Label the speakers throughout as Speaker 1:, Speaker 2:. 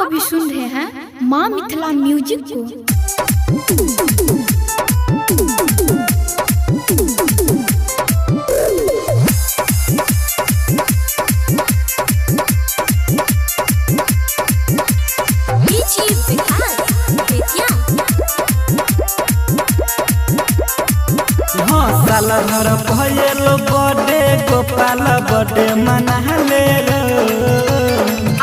Speaker 1: अभी सुन रहे हैं माँ मिथिला म्यूजिक को।
Speaker 2: साल भर भयल बड़े गोपाल बड़े मनाले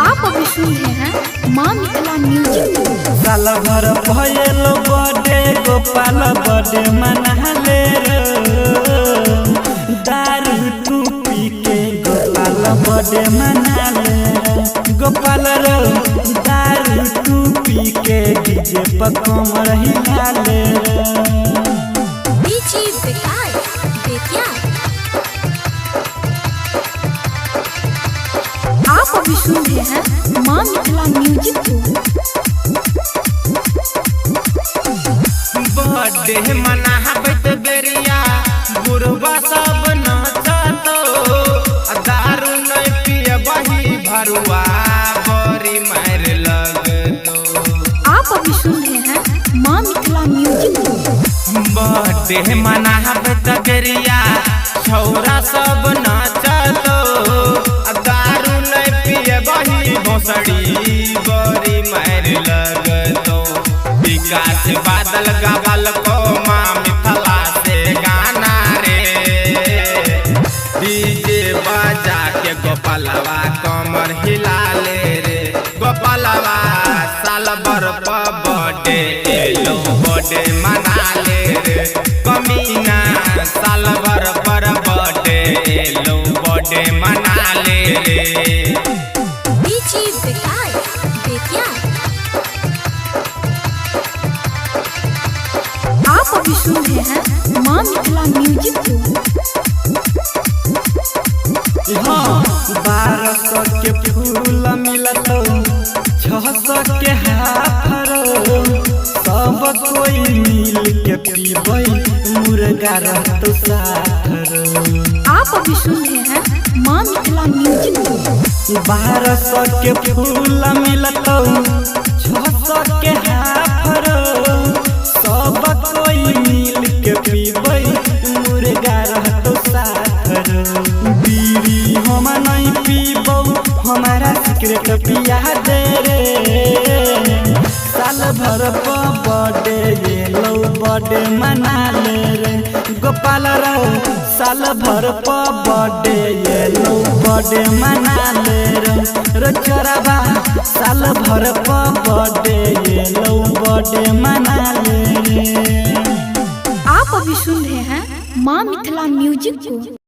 Speaker 1: आप अभी सुन रहे हैं माँ मिथिला म्यूजिक को।
Speaker 2: साल भर भयल बड़े गोपाल बड़े मनाले दारू टूपी के गोपाल बड़े मनाले गोपाल दारू टूपी के डीजे पर कमर हिलाले।
Speaker 1: आप अभी सुन रहे हैं माँ मिथिला म्यूजिक को।
Speaker 3: बर्थडे मनाबत बेरिया बुढ़वा सब नचतो दारू नहीं पिए बही भरुआ बड़ी मार लगतो।
Speaker 1: आप अभी सुन रहे हैं माँ मिथिला म्यूजिक को।
Speaker 3: बर्थडे मनाबत बेरिया छौरा सब नचतो दारू नहीं पिए बही भोसड़ी बड़ी मार लगतो। विकास बादल गावल को माँ मिथिला से गाना रे डीजे बजा के गोपालवा कमर हिला ले रे गोपालवा साल भर बर्थडे एलो बर्थडे मना ले रे कमीना साल भर बर्थडे एलो बर्थडे मना ले रे।
Speaker 1: आप अभी सुन रहे हैं माँ मिथिला म्यूजिक को।
Speaker 2: 1200 के फूल मिलत 600 के हाफर सब कोई मिल के पीबै मुर्गा रहत साथर।
Speaker 1: आप अभी सुन रहे हैं माँ मिथिला म्यूजिक को।
Speaker 2: 1200 के फूल मिलत 600 के हाफर सब कोई मिल के पीबै मुर्गा रहत साथर। बीड़ी हम नहीं पीबो हमारा सिगरेट पिया दे रे साल भर बर्थडे एलो बर्थडे मना ले रे गोपाल साल भर बर्थडे एलो बर्थडे मना ले रे चोरबा साल भर बर्थडे एलो बर्थडे मना ले रे।
Speaker 1: आप अभी सुन रहे हैं माँ मिथिला म्यूजिक को।